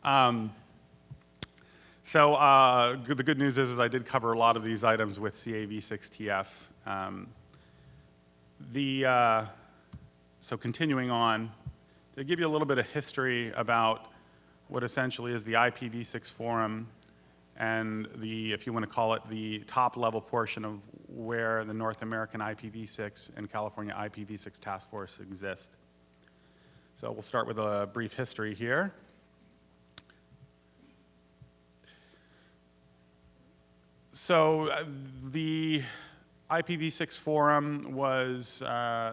The good news is I did cover a lot of these items with CAV6TF. So continuing on, to give you a little bit of history about what essentially is the IPv6 forum and the, if you want to call it, the top level portion of where the North American IPv6 and California IPv6 task force exist. So we'll start with a brief history here. So the IPv6 forum was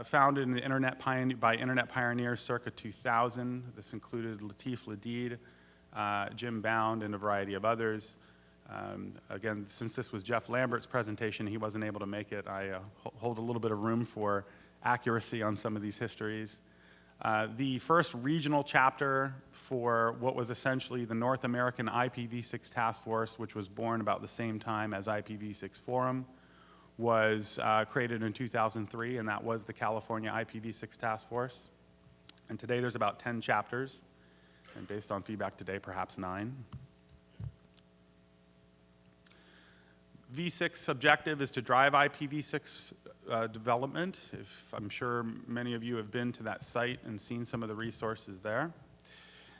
founded in the by internet pioneers circa 2000. This included Latif Ladid, Jim Bound, and a variety of others. Again, since this was Jeff Lambert's presentation, he wasn't able to make it. I hold a little bit of room for accuracy on some of these histories. The first regional chapter for what was essentially the North American IPv6 Task Force, which was born about the same time as IPv6 Forum, was created in 2003, and that was the California IPv6 Task Force. And today there's about 10 chapters, and based on feedback today, perhaps 9. V6 objective is to drive IPv6 development. I'm sure many of you have been to that site and seen some of the resources there.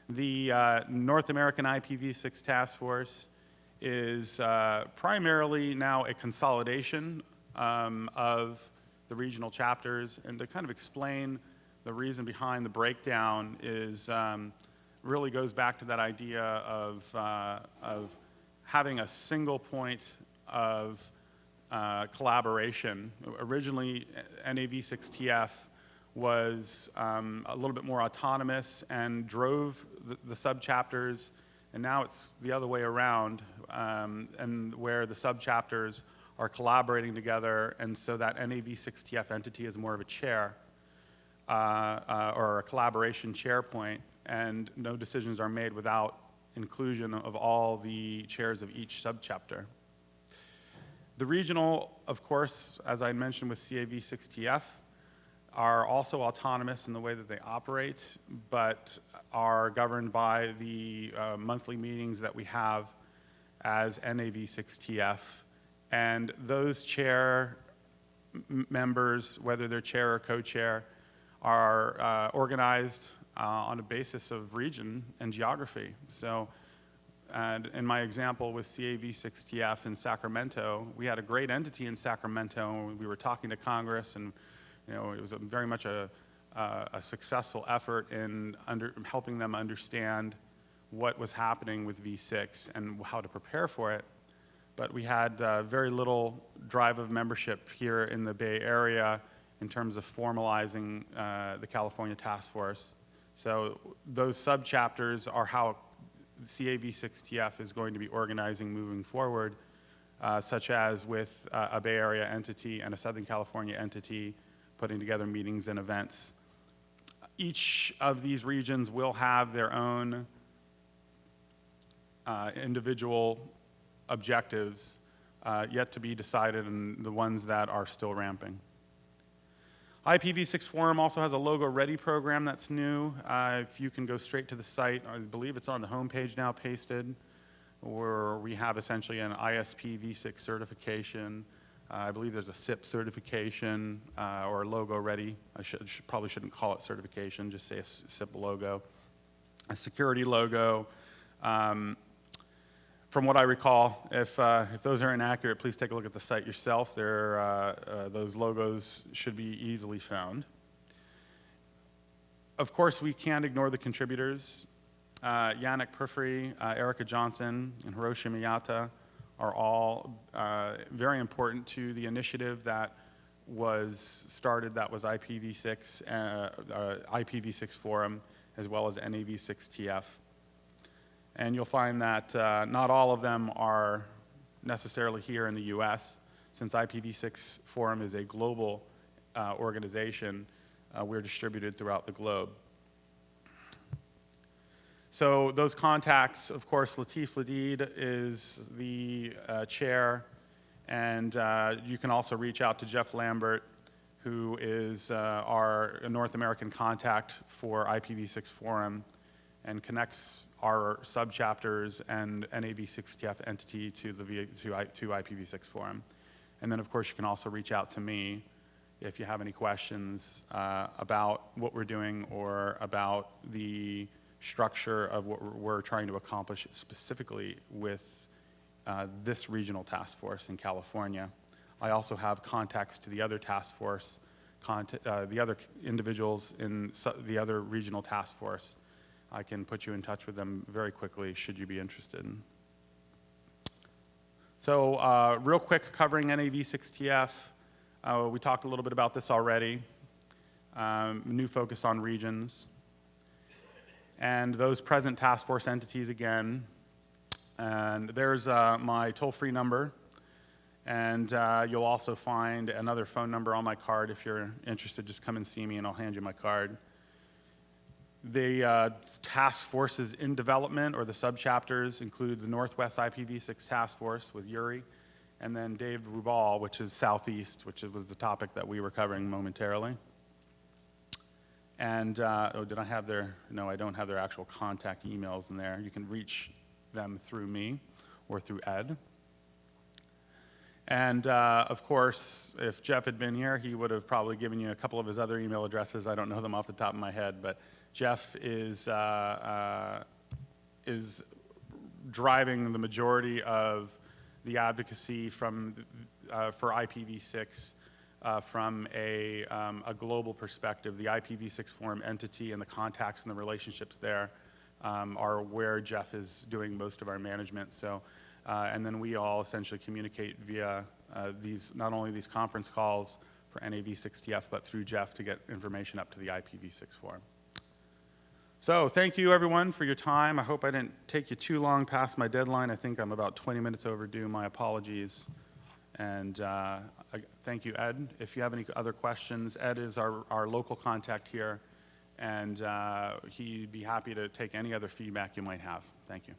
The North American IPv6 Task Force is primarily now a consolidation of the regional chapters, and to kind of explain the reason behind the breakdown is really goes back to that idea of having a single point of collaboration. Originally, NAV6TF was a little bit more autonomous and drove the subchapters, and now it's the other way around, and where the subchapters are collaborating together, and so that NAV6TF entity is more of a chair or a collaboration chair point, and no decisions are made without inclusion of all the chairs of each subchapter. The regional, of course, as I mentioned with CAV6TF, are also autonomous in the way that they operate, but are governed by the monthly meetings that we have as NAV6TF. And those chair members, whether they're chair or co-chair, are organized on a basis of region and geography. So, and in my example with CAV6TF in Sacramento, we had a great entity in Sacramento, and we were talking to Congress, and it was very much a successful effort in helping them understand what was happening with V6 and how to prepare for it. But we had very little drive of membership here in the Bay Area in terms of formalizing the California Task Force. So those subchapters are how CAV6TF is going to be organizing moving forward, such as with a Bay Area entity and a Southern California entity putting together meetings and events. Each of these regions will have their own individual objectives yet to be decided, and the ones that are still ramping. IPv6 Forum also has a Logo Ready program that's new. If you can go straight to the site, I believe it's on the homepage now pasted, where we have essentially an ISP v6 certification. I believe there's a SIP certification or a Logo Ready. I probably shouldn't call it certification, just say a SIP logo. A security logo. From what I recall, if those are inaccurate, please take a look at the site yourself. Those logos should be easily found. Of course, we can't ignore the contributors. Yannick Perfrey, Erica Johnson, and Hiroshi Miyata are all very important to the initiative that was started, that was IPv6, IPv6 Forum, as well as NAV6TF. And you'll find that not all of them are necessarily here in the US. Since IPv6 Forum is a global organization, we're distributed throughout the globe. So those contacts, of course, Latif Ladid is the chair, and you can also reach out to Jeff Lambert, who is our North American contact for IPv6 Forum. and connects our subchapters and NAV6TF entity to IPv6 forum. And then, of course, you can also reach out to me if you have any questions about what we're doing or about the structure of what we're trying to accomplish specifically with this regional task force in California. I also have contacts to the other task force, the other individuals in the other regional task force. I can put you in touch with them very quickly should you be interested. So real quick, covering NAV6TF. We talked a little bit about this already. New focus on regions. And those present task force entities again. And there's my toll-free number. And you'll also find another phone number on my card. If you're interested, just come and see me and I'll hand you my card. The task forces in development, or the subchapters, include the Northwest IPv6 Task Force with Yuri, and then Dave Rubal, which is Southeast, which was the topic that we were covering momentarily. And, oh, did I have their, no, I don't have their actual contact emails in there. You can reach them through me or through Ed. And of course, if Jeff had been here, he would have probably given you a couple of his other email addresses. I don't know them off the top of my head, but Jeff is driving the majority of the advocacy from for IPv6 from a global perspective. The IPv6 forum entity and the contacts and the relationships there are where Jeff is doing most of our management. So, and then we all essentially communicate via not only these conference calls for NAV6TF, but through Jeff to get information up to the IPv6 forum. So thank you everyone for your time. I hope I didn't take you too long past my deadline. I think I'm about 20 minutes overdue. My apologies. And thank you, Ed. If you have any other questions, Ed is our local contact here, and he'd be happy to take any other feedback you might have. Thank you.